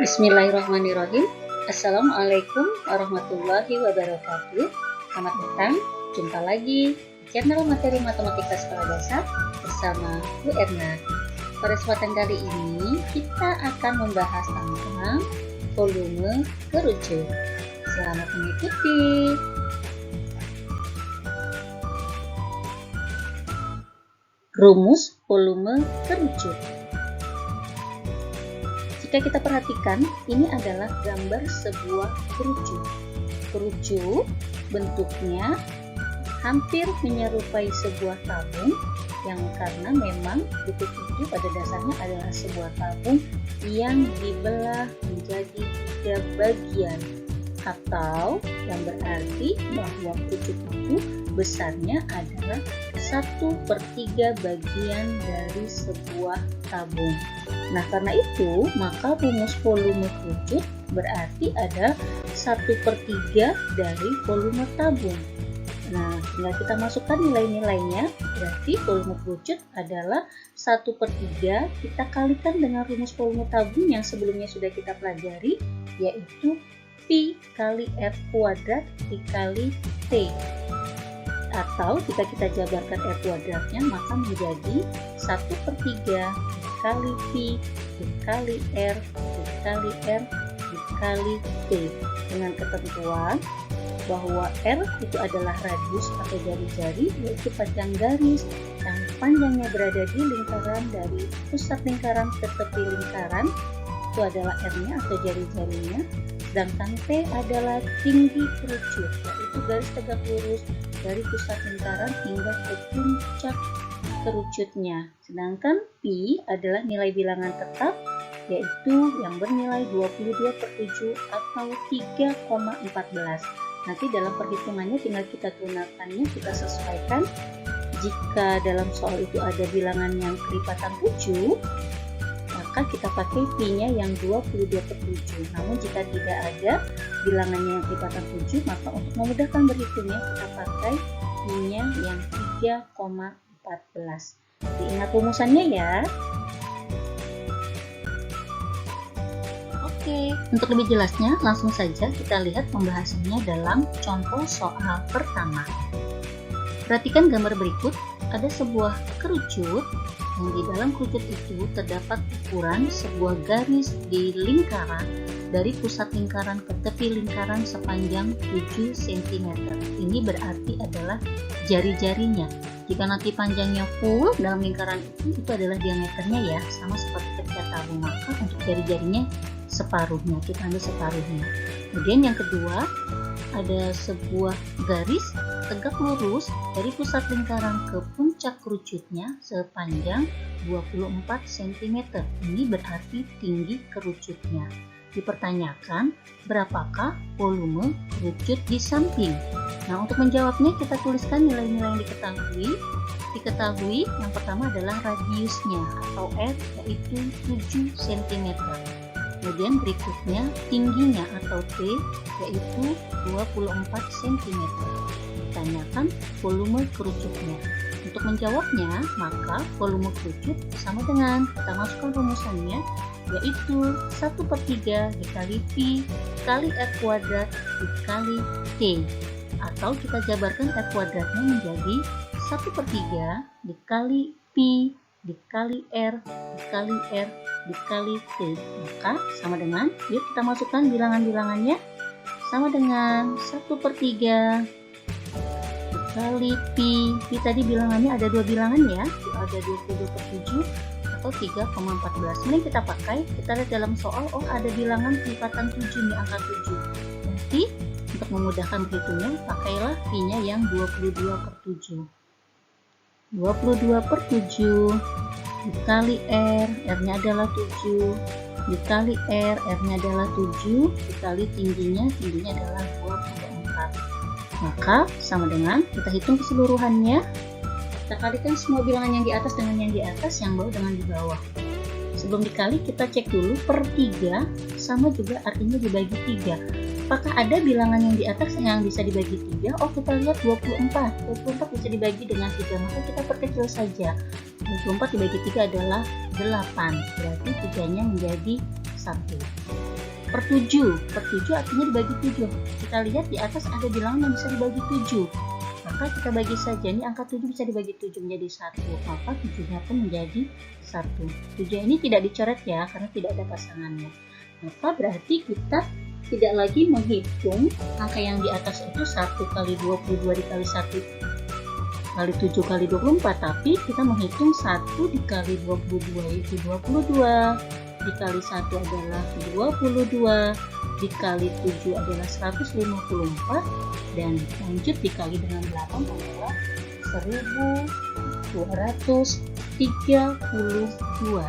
Bismillahirrahmanirrahim. Assalamualaikum warahmatullahi wabarakatuh. Selamat datang, jumpa lagi di channel materi matematika sekolah dasar bersama Bu Erna. Pada kesempatan kali ini kita akan membahas tentang volume kerucut. Selamat mengikuti. Rumus volume kerucut. Jika kita perhatikan, ini adalah gambar sebuah kerucut. Kerucut bentuknya hampir menyerupai sebuah tabung yang karena memang buku itu pada dasarnya adalah sebuah tabung yang dibelah menjadi 3 bagian, atau yang berarti bahwa kerucut itu besarnya adalah 1/3 bagian dari sebuah tabung. Nah, karena itu maka rumus volume kerucut berarti ada 1/3 dari volume tabung. Nah, tinggal kita masukkan nilai-nilainya. Berarti volume kerucut adalah 1/3 kita kalikan dengan rumus volume tabung yang sebelumnya sudah kita pelajari, yaitu Pi kali R kuadrat dikali T. Atau jika kita jabarkan R kuadratnya, maka menjadi 1/3 dikali Pi dikali R dikali R dikali T, dengan ketentuan bahwa R itu adalah radius atau jari-jari, yaitu panjang garis yang panjangnya berada di lingkaran dari pusat lingkaran ke tepi lingkaran, itu adalah R-nya atau jari-jarinya. Sedangkan T adalah tinggi kerucut, yaitu garis tegak lurus dari pusat lingkaran hingga ke puncak kerucutnya. Sedangkan Pi adalah nilai bilangan tetap, yaitu yang bernilai 22/7 atau 3,14. Nanti dalam perhitungannya tinggal kita gunakannya, kita sesuaikan. Jika dalam soal itu ada bilangan yang kelipatan 7, maka kita pakai Pi-nya yang 22/7. Namun jika tidak ada bilangannya yang kelipatan 7, maka untuk memudahkan berhitungnya kita pakai Pi-nya yang 3,14. Diingat rumusannya ya. Oke, untuk lebih jelasnya langsung saja kita lihat pembahasannya dalam contoh soal pertama. Perhatikan gambar berikut. Ada sebuah kerucut yang di dalam kerucut itu terdapat ukuran sebuah garis di lingkaran dari pusat lingkaran ke tepi lingkaran sepanjang 7 cm. Ini berarti adalah jari-jarinya. Jika nanti panjangnya full dalam lingkaran itu adalah diameternya ya, sama seperti ketika tabung, maka untuk jari-jarinya separuhnya, kita ambil separuhnya. Kemudian yang kedua, ada sebuah garis tegak lurus dari pusat lingkaran ke puncak kerucutnya sepanjang 24 cm. Ini berarti tinggi kerucutnya. Dipertanyakan, berapakah volume kerucut di samping? Nah, untuk menjawabnya kita tuliskan nilai-nilai yang diketahui. Diketahui yang pertama adalah radiusnya atau R, yaitu 7 cm. Kemudian berikutnya tingginya atau T, yaitu 24 cm. Ditanyakan volume kerucutnya. Untuk menjawabnya, maka volume kerucut sama dengan kita masukkan rumusannya, yaitu 1/3 dikali Pi kali R kuadrat dikali T. Atau kita jabarkan R kuadratnya menjadi 1/3 dikali Pi dikali R dikali R dikali T. Maka sama dengan, yuk kita masukkan bilangan-bilangannya, sama dengan 1/3 dikali Pi. Pi tadi bilangannya ada 2 bilangan ya, ada 22/7 atau 3,14. Ini kita pakai, kita lihat dalam soal, oh ada bilangan kelipatan 7 nih, angka 7. Nanti untuk memudahkan berhitungnya, pakailah Pi-nya yang 22/7. 22/7 dikali R, R-nya adalah 7, dikali R, R-nya adalah 7, dikali tingginya adalah 24. Maka sama dengan, kita hitung keseluruhannya, kita kalikan semua bilangan yang di atas dengan yang di atas, yang bawah dengan di bawah. Sebelum dikali, kita cek dulu per 3, sama juga artinya dibagi 3. Apakah ada bilangan yang di atas yang bisa dibagi 3? Oh, kita lihat 24. 24 bisa dibagi dengan 3, maka kita perkecil saja. 24 dibagi 3 adalah 8. Berarti 3-nya menjadi 1. Per 7 artinya dibagi 7. Kita lihat di atas ada bilangan yang bisa dibagi 7. Maka kita bagi saja, ini angka 7 bisa dibagi 7 menjadi 1. Maka 7-nya pun menjadi 1. 7 ini tidak dicoret ya, karena tidak ada pasangannya. Maka berarti kita tidak lagi menghitung angka yang di atas itu 1 kali 22 dikali 1 kali 7 kali 24, tapi kita menghitung 1 dikali 22 yaitu 22, dikali 1 adalah 22, dikali 7 adalah 154, dan lanjut dikali dengan 8 adalah 1232.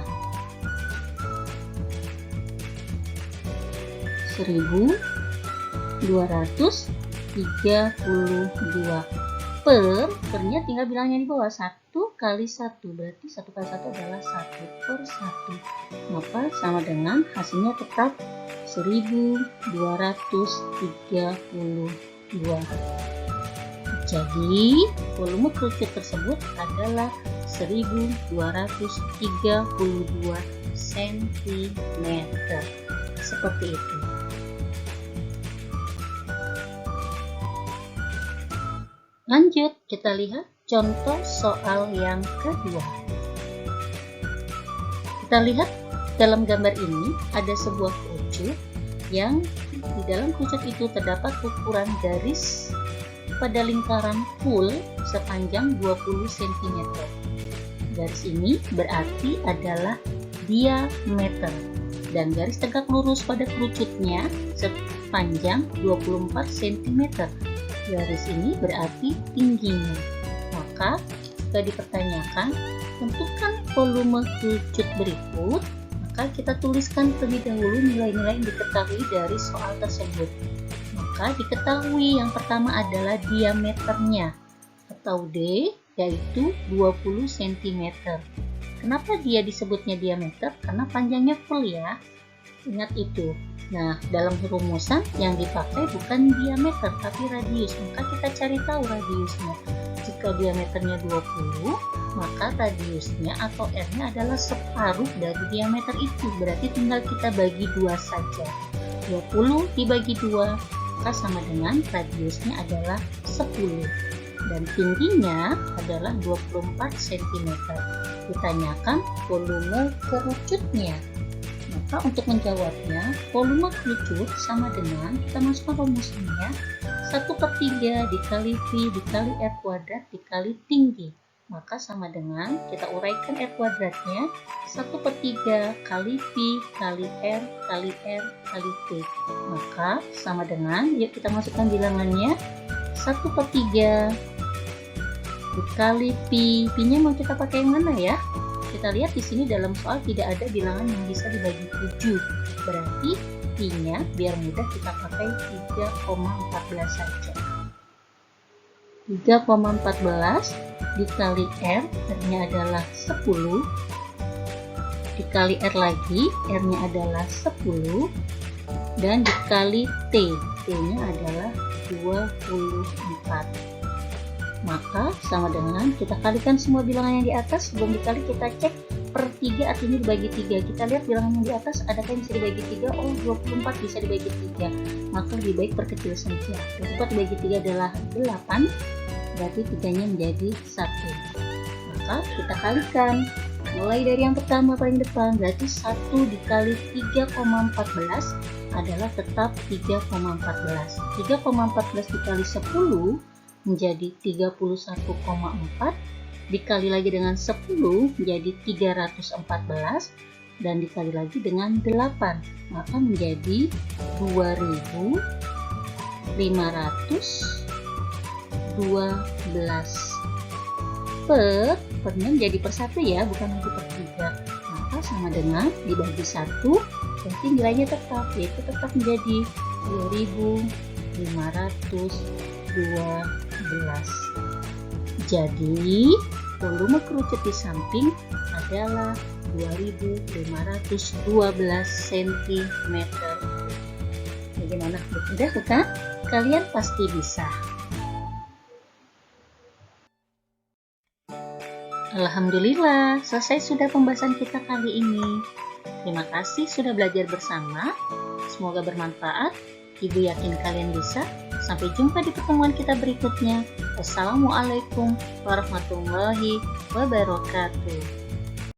1232 pernya tinggal bilangnya di bawah, 1 kali 1 berarti 1 kali 1 adalah 1 per 1, maka sama dengan hasilnya tetap 1232. Jadi volume kerucut tersebut adalah 1232 cm. Seperti itu. Lanjut, kita lihat contoh soal yang kedua. Kita lihat dalam gambar ini ada sebuah kerucut yang di dalam kerucut itu terdapat ukuran garis pada lingkaran full sepanjang 20 cm. Garis ini berarti adalah diameter dan garis tegak lurus pada kerucutnya sepanjang 24 cm. Garis ini berarti tingginya. Maka jika dipertanyakan tentukan volume kerucut berikut, maka kita tuliskan terlebih dahulu nilai-nilai yang diketahui dari soal tersebut. Maka diketahui yang pertama adalah diameternya atau D, yaitu 20 cm. Kenapa dia disebutnya diameter? Karena panjangnya full ya. Ingat itu. Nah, dalam rumusan yang dipakai bukan diameter tapi radius, maka kita cari tahu radiusnya. Jika diameternya 20, maka radiusnya atau R-nya adalah separuh dari diameter itu, berarti tinggal kita bagi 2 saja. 20 dibagi 2, maka sama dengan radiusnya adalah 10. Dan tingginya adalah 24 cm. Ditanyakan volume kerucutnya. Maka untuk menjawabnya, volume kerucut sama dengan, kita masukkan rumusnya, 1/3 dikali V dikali R kuadrat dikali tinggi. Maka sama dengan, kita uraikan R kuadratnya, 1/3 kali V kali R kali R kali T. Maka sama dengan, yuk kita masukkan bilangannya, 1/3 dikali V. V-nya mau kita pakai yang mana ya? Kita lihat di sini dalam soal tidak ada bilangan yang bisa dibagi 7. Berarti I-nya biar mudah kita pakai 3,14 saja. 3,14 dikali R, R-nya adalah 10. Dikali R lagi, R-nya adalah 10. Dan dikali T, T-nya adalah 24. Maka sama dengan kita kalikan semua bilangan yang di atas, sebelum dikali kita cek per 3 artinya dibagi 3. Kita lihat bilangan yang di atas adakah yang bisa dibagi 3? Oh, 24 bisa dibagi 3. Maka lebih baik perkecil saja. 24 dibagi 3 adalah 8, berarti 3-nya menjadi 1. Maka kita kalikan. Mulai dari yang pertama paling depan, berarti 1 dikali 3,14 adalah tetap 3,14. 3,14 dikali 10 menjadi 31,4, dikali lagi dengan 10 menjadi 314, dan dikali lagi dengan 8, maka menjadi 2512. Pernya menjadi per 1 ya, bukan lagi per 3. Maka sama dengan dibagi 1, berarti nilainya tetap, yaitu tetap menjadi 2512. Jadi volume kerucut di samping adalah 2512 cm. Bagaimana? Mudah bukan? Kalian pasti bisa. Alhamdulillah, selesai sudah pembahasan kita kali ini. Terima kasih sudah belajar bersama. Semoga bermanfaat. Ibu yakin kalian bisa. Sampai jumpa di pertemuan kita berikutnya. Wassalamualaikum warahmatullahi wabarakatuh.